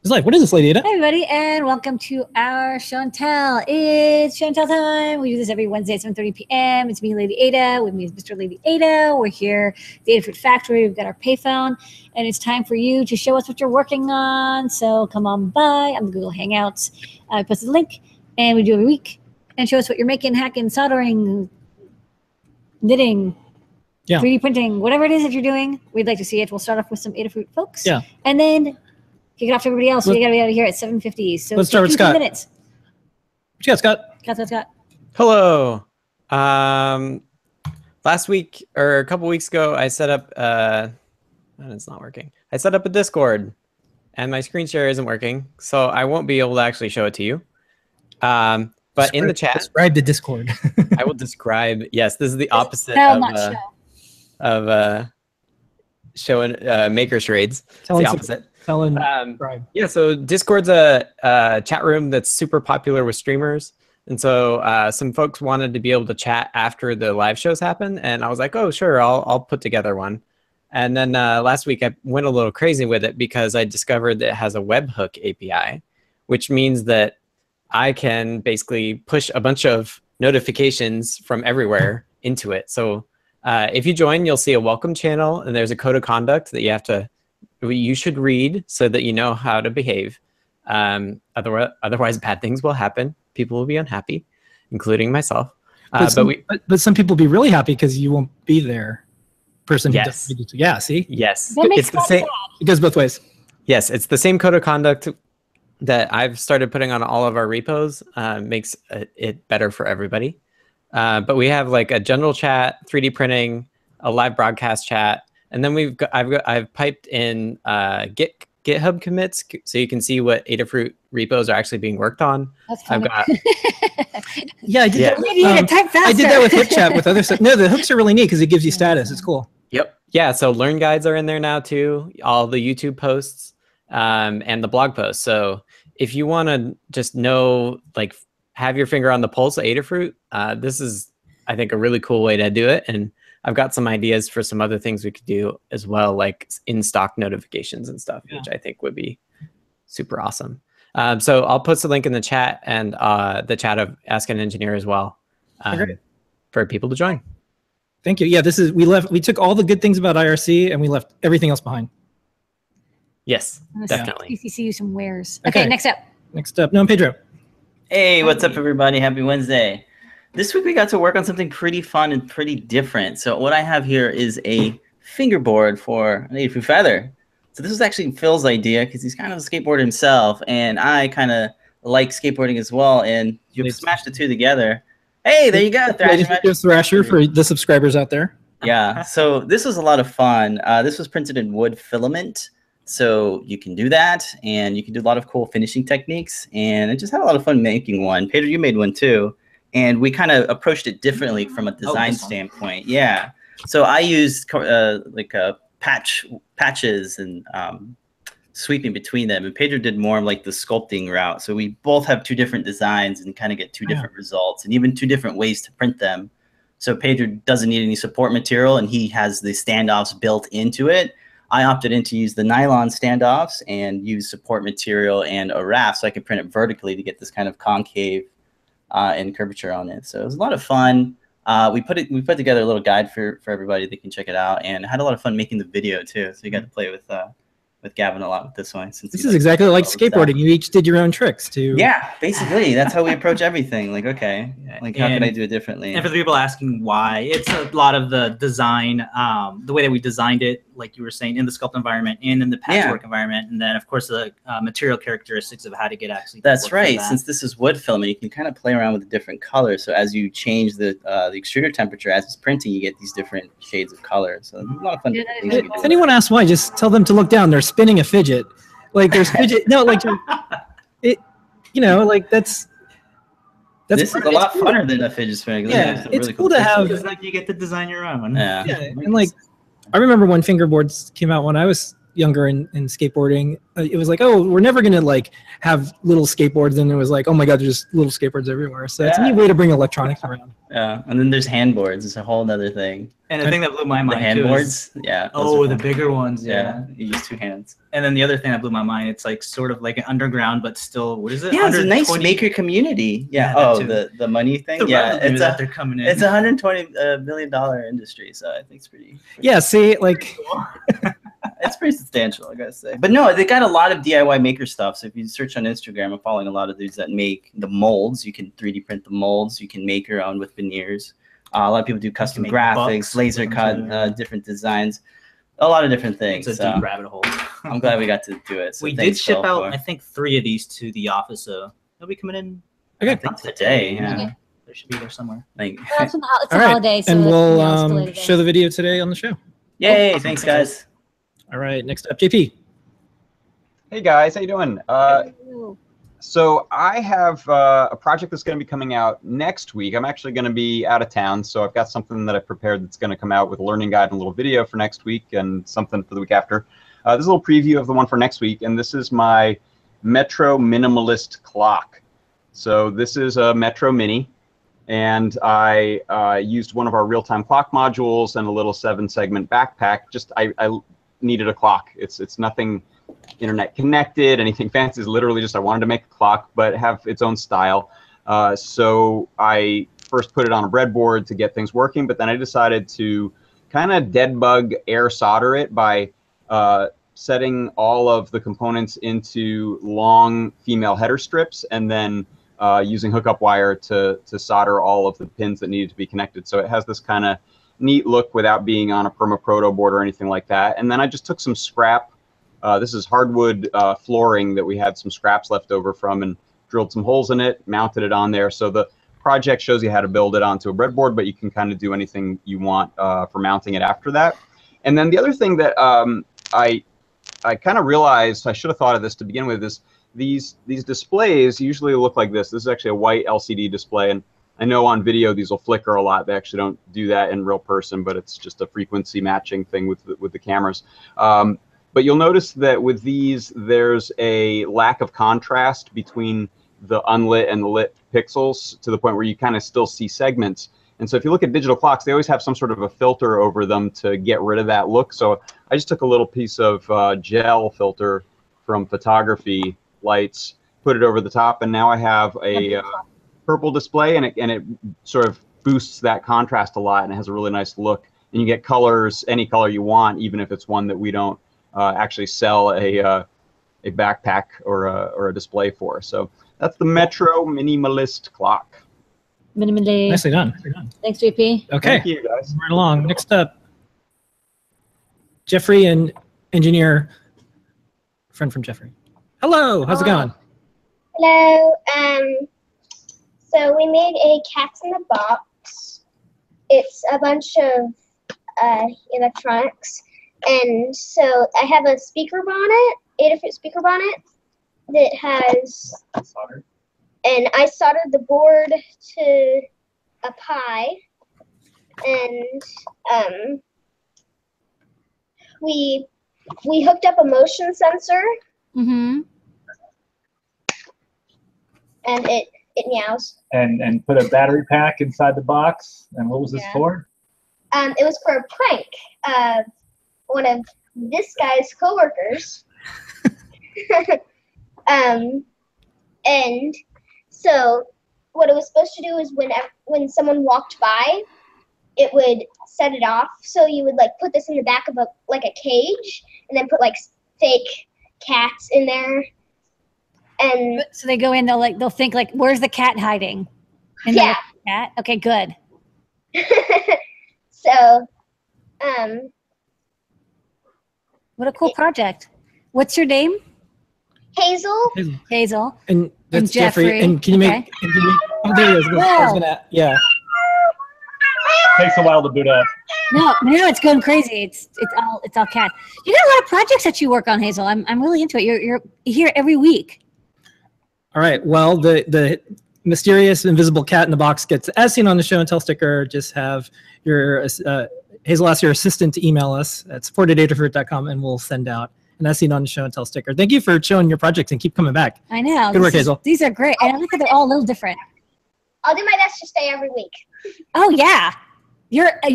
It's like, what is this, Lady Ada? Hi, everybody, and welcome to our show and tell. It's show and tell time. We do this every Wednesday at 7:30 p.m. It's me, Lady Ada. With me is Mr. Lady Ada. We're here at the Adafruit Factory. We've got our payphone, and it's time for you to show us what you're working on. So come on by on the Google Hangouts. I posted a link, and we do every week. And show us what you're making, hacking, soldering, knitting, 3D printing, whatever it is that you're doing. We'd like to see it. We'll start off with some Adafruit folks. Yeah. And then kick it off to everybody else. We got to be out of here at 7:50. So let's start with Scott. Minutes. What you got, Scott? Scott. Hello. Last week or a couple weeks ago, I set up. It's not working. I set up a Discord, and my screen share isn't working, so I won't be able to actually show it to you. But in the chat, describe the Discord. I will describe. Yes, this is the opposite of showing maker charades. It's the opposite. Yeah, so Discord's a chat room that's super popular with streamers. And so some folks wanted to be able to chat after the live shows happen. And I was like, oh, sure, I'll put together one. And then last week I went a little crazy with it because I discovered that it has a webhook API, which means that I can basically push a bunch of notifications from everywhere into it. So if you join, you'll see a welcome channel, and there's a code of conduct that you should read so that you know how to behave. Otherwise, bad things will happen. People will be unhappy, including myself. But some people will be really happy because you won't be there. Yes. Yeah, see? Yes. It's the same. It goes both ways. Yes, it's the same code of conduct that I've started putting on all of our repos. Makes it better for everybody. But we have like a general chat, 3D printing, a live broadcast chat, and then I've piped in GitHub commits so you can see what Adafruit repos are actually being worked on. That's funny. Yeah, I did that. You need to type faster. I did that with HipChat with other stuff. No, the hooks are really neat because it gives you status. It's cool. Yep. Yeah, so learn guides are in there now too, all the YouTube posts and the blog posts. So if you want to just know, like, have your finger on the pulse of Adafruit, this is, I think, a really cool way to do it. And I've got some ideas for some other things we could do as well, like in-stock notifications and stuff, which I think would be super awesome. So I'll post a link in the chat and the chat of Ask an Engineer as well for people to join. Thank you. Yeah, we took all the good things about IRC and we left everything else behind. Yes, definitely. PCC some wares. Okay, next up. No, Pedro. Hey, what's up, everybody? Happy Wednesday. This week we got to work on something pretty fun and pretty different. So what I have here is a fingerboard for an Adafruit Feather. So this was actually Phil's idea because he's kind of a skateboarder himself, and I kind of like skateboarding as well. And you smashed the two together. Hey, there you go, Thrasher for the subscribers out there. Yeah. So this was a lot of fun. This was printed in wood filament. So you can do that, and you can do a lot of cool finishing techniques. And I just had a lot of fun making one. Pedro, you made one too. And we kind of approached it differently from a design standpoint. Yeah. So I used patches and sweeping between them. And Pedro did more of like the sculpting route. So we both have two different designs and kind of get two different results and even two different ways to print them. So Pedro doesn't need any support material, and he has the standoffs built into it. I opted in to use the nylon standoffs and use support material and a raft so I could print it vertically to get this kind of concave and curvature on it. So it was a lot of fun. We put together a little guide for everybody that can check it out, and I had a lot of fun making the video too. So you got to play with Gavin a lot with this one. Since this is exactly like skateboarding. You each did your own tricks too. Yeah, basically that's how we approach everything. Like, okay, like how can I do it differently? And for the people asking why, it's a lot of the design, the way that we designed it, like you were saying, in the sculpt environment and in the patchwork environment, and then of course the material characteristics of how to get actually. That's right. Since this is wood filament, you can kind of play around with the different colors. So as you change the extruder temperature as it's printing, you get these different shades of color. So a lot of fun. If anyone asks why, just tell them to look down. They're spinning a fidget. Like there's fidget. No, like it. You know, like that's. This is a lot funner than a fidget spinner. Yeah, it's really cool to have. It's like you get to design your own. Yeah. And like, I remember when fingerboards came out when I was younger in skateboarding, it was like, oh, we're never gonna like have little skateboards, and it was like, oh my god, there's little skateboards everywhere. So it's a neat way to bring electronics around. Yeah, and then there's handboards. It's a whole other thing. And the thing that blew my mind, the handboards, yeah. Oh, the bigger ones, yeah. You use 2 hands. And then the other thing that blew my mind, it's like sort of like an underground, but still, what is it? Yeah, it's a nice maker community. Yeah. Oh, the money thing. It's that they're coming in. It's a $120 million industry, so I think it's pretty. Yeah. See, like. It's pretty substantial, I gotta say. But no, they got a lot of DIY maker stuff. So if you search on Instagram, I'm following a lot of dudes that make the molds. You can 3D print the molds. You can make your own with veneers. A lot of people do custom graphics, laser cut, different designs, a lot of different things. It's a deep rabbit hole. I'm glad we got to do it. So we did ship out, I think, 3 of these to the office. So they'll be coming in. Okay. I think today. Yeah. Okay. They should be there somewhere. Like, well, it's a holiday, so and we'll today. show the video today on the show. Yay! Awesome. Thanks, guys. All right. Next up, JP. Hey guys, how you doing? So I have a project that's going to be coming out next week. I'm actually going to be out of town, so I've got something that I've prepared that's going to come out with a learning guide and a little video for next week and something for the week after. This is a little preview of the one for next week, and this is my Metro Minimalist clock. So this is a Metro Mini, and I used one of our real-time clock modules and a little 7-segment backpack. Just I needed a clock. It's nothing internet connected, anything fancy. Is literally just I wanted to make a clock but have its own style. So I first put it on a breadboard to get things working, but then I decided to kind of dead bug air solder it by setting all of the components into long female header strips and then using hookup wire to solder all of the pins that needed to be connected. So it has this kind of neat look without being on a perma-proto board or anything like that. And then I just took some scrap. This is hardwood flooring that we had some scraps left over from, and drilled some holes in it, mounted it on there. So the project shows you how to build it onto a breadboard, but you can kind of do anything you want for mounting it after that. And then the other thing that I kind of realized I should have thought of this to begin with is these displays usually look like this. This is actually a white LCD display, and I know on video these will flicker a lot. They actually don't do that in real person, but it's just a frequency matching thing with the cameras. But you'll notice that with these, there's a lack of contrast between the unlit and the lit pixels to the point where you kind of still see segments. And so if you look at digital clocks, they always have some sort of a filter over them to get rid of that look. So I just took a little piece of gel filter from photography lights, put it over the top, and now I have a purple display, and it sort of boosts that contrast a lot, and it has a really nice look. And you get colors, any color you want, even if it's one that we don't actually sell a backpack or a display for. So that's the Metro Minimalist clock. Minimally. Nicely done. Thanks, JP. Okay. Thank you, guys. Right along. Next up, Jeffrey, and engineer, friend from Jeffrey. Hello. How's it going? Hello. So we made a Cats in the Box. It's a bunch of electronics. And so I have a speaker bonnet, Adafruit speaker bonnet, that has soldered. And I soldered the board to a Pi, and we hooked up a motion sensor. Mm-hmm. And it meows. And put a battery pack inside the box. And what was this for? It was for a prank. One of this guy's coworkers. And so what it was supposed to do is when someone walked by, it would set it off. So you would like put this in the back of a cage, and then put like fake cats in there. And so they go in, they'll think like, where's the cat hiding? And yeah. Cat? Okay, good. So what a cool project. What's your name? Hazel. Hazel. And that's Jeffrey. And can you make? Oh, there he is. Takes a while to boot up. No, it's going crazy. It's all cat. You got a lot of projects that you work on, Hazel. I'm really into it. You're here every week. All right. Well, the mysterious invisible cat in the box gets, as seen on the show and tell sticker. Just have your Hazel, ask your assistant to email us at support@adafruit.com, and we'll send out an As Seen on Show and Tell sticker. Thank you for showing your projects and keep coming back. I know. Good work, Hazel. These are great. And I like that they're all a little different. I'll do my best to stay every week. Oh, yeah.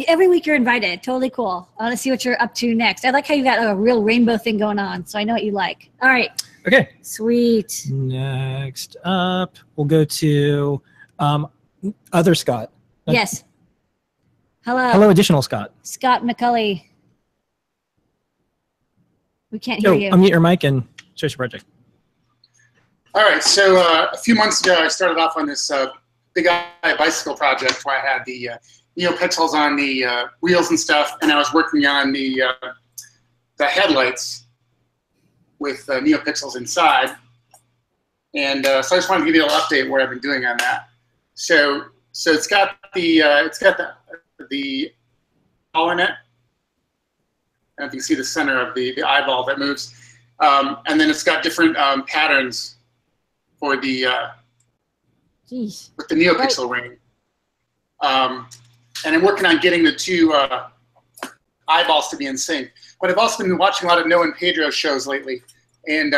Every week you're invited. Totally cool. I want to see what you're up to next. I like how you got a real rainbow thing going on, so I know what you like. All right. Okay. Sweet. Next up, we'll go to other Scott. Yes. Hello. Hello, additional Scott. Scott McCully. We can't hear you. Unmute your mic and show your project. All right. So a few months ago, I started off on this big eye bicycle project where I had the NeoPixels on the wheels and stuff, and I was working on the headlights with NeoPixels inside. And so I just wanted to give you a little update where I've been doing on that. So it's got the eyeball in it. And you can see the center of the eyeball that moves. And then it's got different patterns for the with the NeoPixel ring. And I'm working on getting the two eyeballs to be in sync. But I've also been watching a lot of Noah and Pedro shows lately, and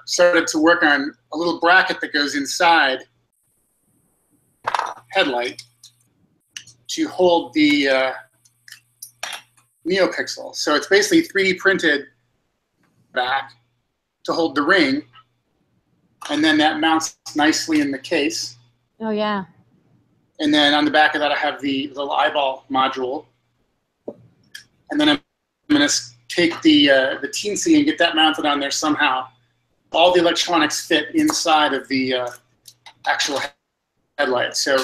started to work on a little bracket that goes inside headlight to hold the NeoPixel. So it's basically 3D printed back to hold the ring, and then that mounts nicely in the case. Oh, yeah. And then on the back of that, I have the little eyeball module. And then I'm going to take the teensy and get that mounted on there somehow. All the electronics fit inside of the actual headlight. So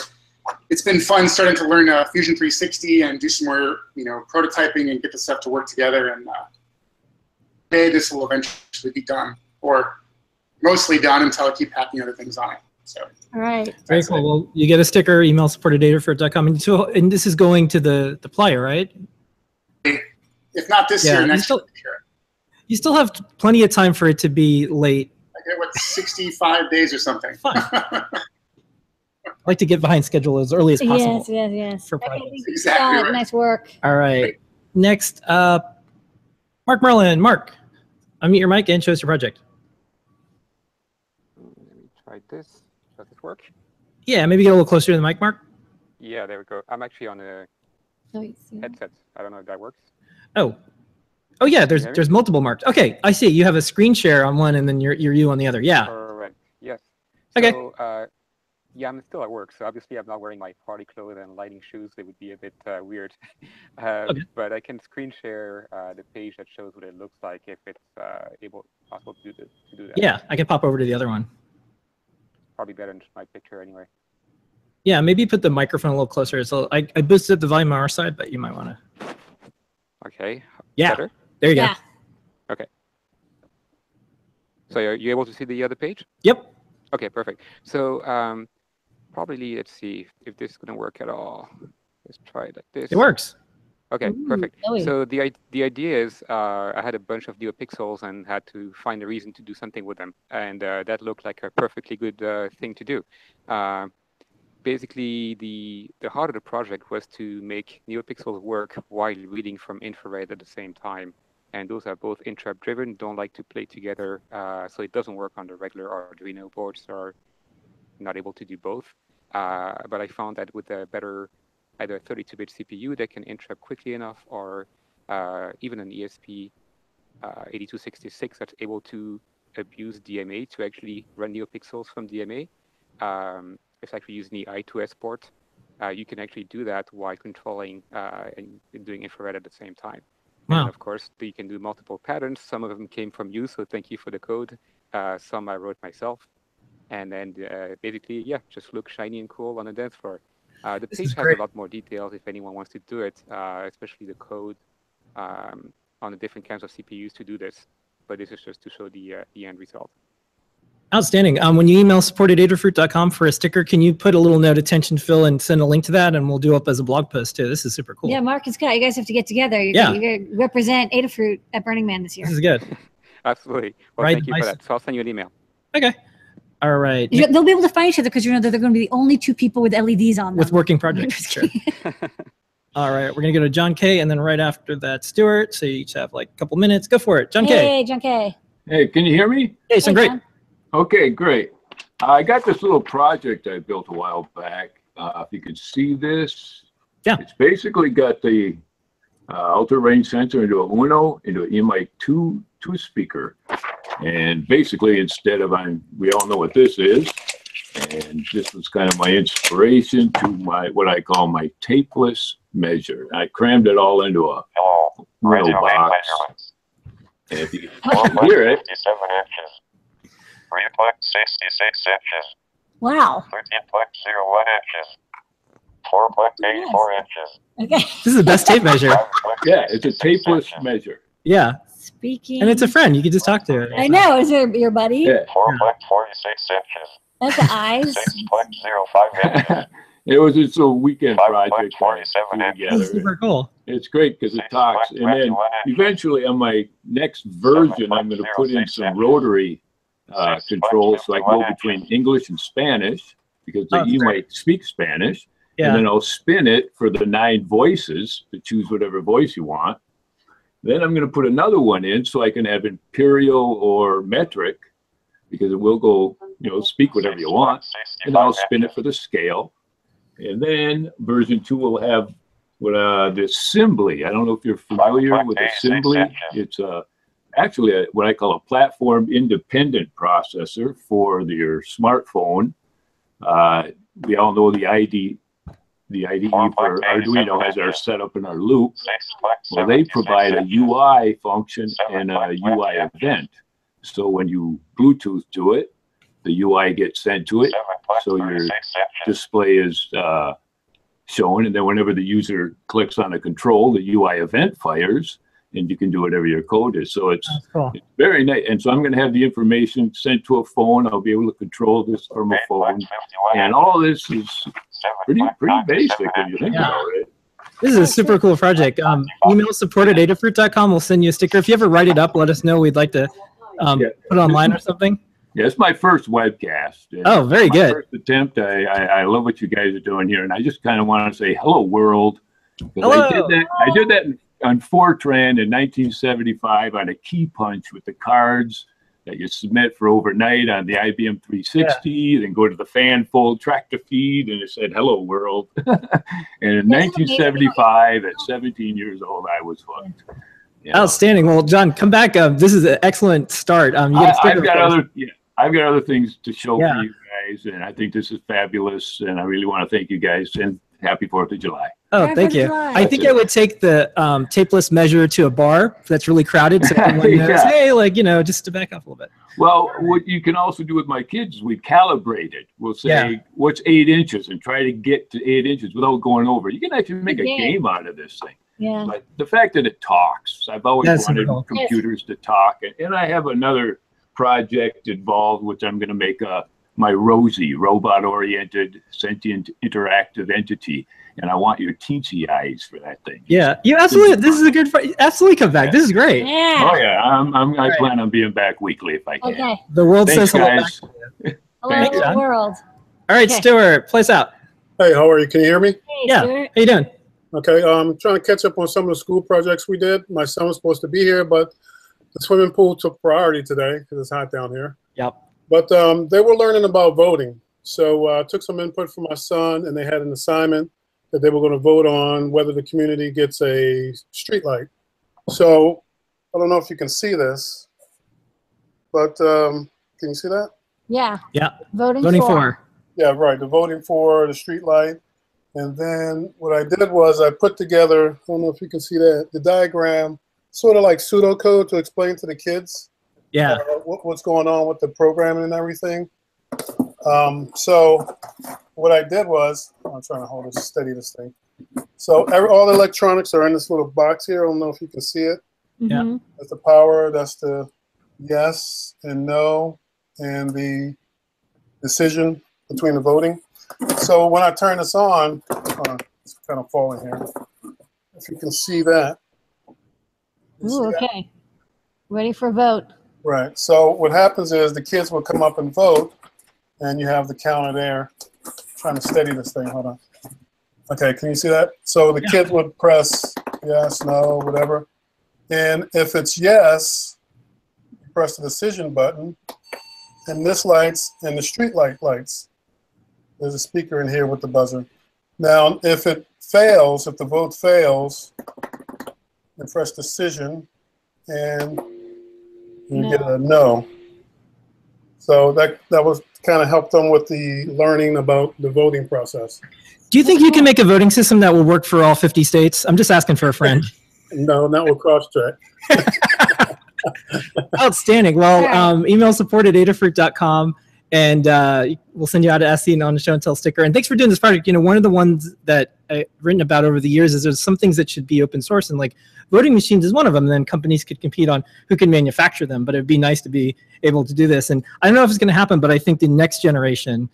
it's been fun starting to learn Fusion 360 and do some more, prototyping and get the stuff to work together. And maybe this will eventually be done, or mostly done until I keep packing other things on it. So. All right. Very cool. Well, you get a sticker, email support@adafruit.com, and this is going to the Playa, right? If not this year, next year. You still have plenty of time for it to be late. I get 65 days or something. Fine. I like to get behind schedule as early as possible. Yes. For projects. Exactly right. Nice work. All right. Next up, Mark Merlin. Mark, unmute your mic and show us your project. Let me try this. Does this work? Yeah, maybe get a little closer to the mic, Mark. Yeah, there we go. I'm actually on a headset. I don't know if that works. Oh yeah, there's multiple marks. Okay, I see. You have a screen share on one, and then you're you on the other. Yeah. Correct. Yes. Okay. So, yeah, I'm still at work, so obviously I'm not wearing my party clothes and lighting shoes. They would be a bit weird. Okay. But I can screen share the page that shows what it looks like if it's possible to do that. Yeah, I can pop over to the other one. Probably better than my picture anyway. Yeah, maybe put the microphone a little closer. So I boosted the volume on our side, but you might want to. Okay. Yeah. Better? There you go. Okay. So are you able to see the other page? Yep. Okay, perfect. So probably let's see if this is going to work at all. Let's try it like this. It works. Okay, perfect. Really? So the idea is I had a bunch of NeoPixels and had to find a reason to do something with them, and that looked like a perfectly good thing to do. Basically, the heart of the project was to make NeoPixels work while reading from infrared at the same time. And those are both interrupt driven, don't like to play together, so it doesn't work on the regular Arduino boards, are not able to do both. But I found that with a better either a 32-bit CPU that can interrupt quickly enough, or even an ESP 8266 that's able to abuse DMA to actually run NeoPixels from DMA. It's actually using the I2S port. You can actually do that while controlling and doing infrared at the same time. Wow. And of course, you can do multiple patterns. Some of them came from you, so thank you for the code. Some I wrote myself. And then basically, yeah, just look shiny and cool on the dance floor. The page has a lot more details if anyone wants to do it, especially the code on the different kinds of CPUs to do this. But this is just to show the end result. Outstanding. When you email support@adafruit.com for a sticker, can you put a little note, attention Phil, and send a link to that, and we'll do up as a blog post too. This is super cool. Yeah, Mark and Scott, you guys have to get together. You're going to represent Adafruit at Burning Man this year. This is good. Absolutely. Well, thank you for that. So I'll send you an email. Okay. All right. They'll be able to find each other because they're going to be the only two people with LEDs on them. With working projects. Sure. All right, we're gonna go to John K, and then right after that, Stuart. So you each have like a couple minutes. Go for it, John K. Hey, John K. Hey, can you hear me? Hey, sound great. John. Okay, great. I got this little project I built a while back. If you could see this, yeah, it's basically got the ultra range sensor into a Uno, into an EMI 2 speaker, and basically instead of we all know what this is, and this was kind of my inspiration to what I call my tapeless measure. I crammed it all into a little box. And if you can hear it, 57 inches. 3.66 inches. Wow. 13.01 inches. 4.84 inches. Okay. This is the best tape measure. Yeah, it's a tapeless measure. Yeah. Speaking. And it's a friend. You can just talk to it. I know. Is it your buddy? Yeah. 4.46 inches. That's the eyes. 6.05 inches. It was just a weekend project. 5.47 inches. It's super cool. It's great because it talks. And then eventually on my next version, I'm going to put in some rotary controls so I can go between English and Spanish, because you might speak Spanish. Yeah. And then I'll spin it for the 9 voices to choose whatever voice you want. Then I'm going to put another one in so I can have imperial or metric, because it will go, speak whatever you want. And then I'll spin it for the scale. And then version 2 will have the assembly. I don't know if you're familiar with assembly. It's actually what I call a platform independent processor for your smartphone. We all know the IDE for Arduino has our setup in our loop. Well, they provide a UI function and a UI event. So when you Bluetooth to it, the UI gets sent to it. So your display is shown. And then whenever the user clicks on a control, the UI event fires, and you can do whatever your code is. So it's very nice. And so I'm going to have the information sent to a phone. I'll be able to control this from a phone. And all this is pretty basic when you think about it. This is a super cool project. Email support@adafruit.com. We'll send you a sticker. If you ever write it up, let us know. We'd like to put it online or something. Yeah, it's my first webcast. Oh, very good. First attempt. I love what you guys are doing here, and I just kind of want to say hello, world. Hello. I did that on Fortran in 1975 on a key punch with the cards that you submit for overnight on the IBM 360, then go to the fan fold, track the feed, and it said, hello, world. And in 1975, at 17 years old, I was hooked. Outstanding. Well, John, come back. This is an excellent start. You get a sticker. I've got other things to show for you guys, and I think this is fabulous, and I really want to thank you guys, and happy 4th of July. Oh, thank you. I think I would take the tapeless measure to a bar that's really crowded, so everyone knows, hey, just to back up a little bit. Well, what you can also do with my kids, we calibrate it. We'll say, what's 8 inches, and try to get to 8 inches without going over. You can actually make a game out of this thing. Yeah. But the fact that it talks, I've always wanted computers to talk, and I have another project involved, which I'm going to make my Rosie, robot-oriented, sentient, interactive entity, and I want your teensy eyes for that thing. Yeah, you absolutely. This is a good. Absolutely, come back. This is great. Yeah. Oh yeah, I plan on being back weekly if I can. Okay. The world Thanks, says hello. guys. Hello, world. All right, Stuart, place out. Hey, how are you? Can you hear me? Hey, Stuart. How you doing? Okay, I'm trying to catch up on some of the school projects we did. My son was supposed to be here, but the swimming pool took priority today because it's hot down here. Yep. But they were learning about voting. So I took some input from my son, and they had an assignment that they were going to vote on whether the community gets a street light. So I don't know if you can see this, but can you see that? Yeah. Yeah. Voting for. Yeah, right. The voting for the street light. And then what I did was I put together, I don't know if you can see that, the diagram, sort of like pseudocode to explain to the kids what's going on with the programming and everything. So what I did was, I'm trying to hold this, steady this thing. So all the electronics are in this little box here. I don't know if you can see it. Yeah. That's the power, that's the yes and no, and the decision between the voting. So when I turn this on, it's kind of falling here. If you can see that. Ooh, okay. Ready for a vote. Right. So what happens is the kids will come up and vote, and you have the counter there. I'm trying to steady this thing. Hold on. Okay, can you see that? So the kids would press yes, no, whatever. And if it's yes, you press the decision button, and this lights and the street light lights. There's a speaker in here with the buzzer. Now, if it fails, if the vote fails, you press decision, and you get a no. So that was kind of helped them with the learning about the voting process. Do you think you can make a voting system that will work for all 50 states? I'm just asking for a friend. No, not with Crosscheck. Outstanding. Well, email support@adafruit.com, and we'll send you out a SE and on the show and tell sticker. And thanks for doing this project. You know, one of the ones that I've written about over the years is there's some things that should be open source, and like voting machines is one of them. And then companies could compete on who can manufacture them. But it'd be nice to be able to do this. And I don't know if it's going to happen, but I think the next generation,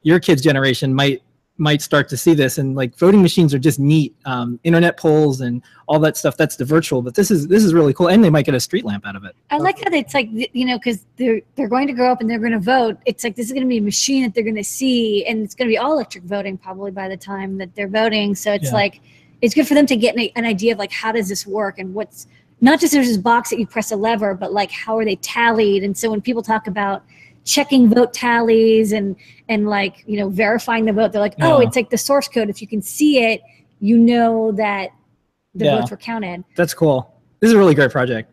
your kids' generation, might start to see this. And like voting machines are just neat. Internet polls and all that stuff, that's the virtual, but this is really cool. And they might get a street lamp out of it. I like how it's like, you know, because they're going to grow up and they're going to vote. It's like this is going to be a machine that they're going to see, and it's going to be all electric voting probably by the time that they're voting. So it's like, it's good for them to get an idea of like, how does this work, and what's not just there's this box that you press a lever, but like how are they tallied? And so when people talk about checking vote tallies and like, you know, verifying the vote, they're like, oh, it's like the source code. If you can see it, you know that the votes were counted. That's cool. This is a really great project.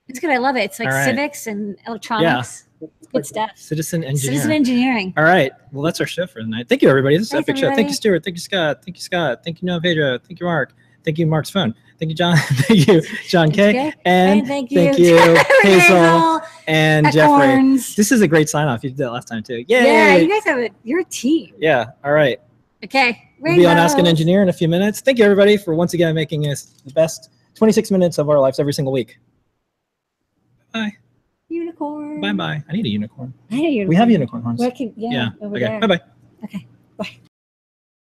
It's good. I love it. It's like civics and electronics. Good stuff. Citizen engineering. Citizen engineering. All right. Well, that's our show for tonight. Thank you, everybody. This is Thanks, epic show. Thank you, Stuart. Thank you, Scott. Thank you, Scott. Thank you, Noah Pedro. Thank you, Mark. Thank you, Mark's phone. Thank you, John. Thank you, John K. And thank you, Hazel and Jeffrey. This is a great sign off. You did that last time too. Yay! Yeah, you guys have it. You're a team. Yeah. All right. Okay. We'll be on Ask an Engineer in a few minutes. Thank you, everybody, for once again making us the best 26 minutes of our lives every single week. Bye. Unicorn. Bye bye. I need a unicorn. I need a unicorn. We have unicorn horns. Yeah. Okay. Over Bye there. bye. Okay. Bye.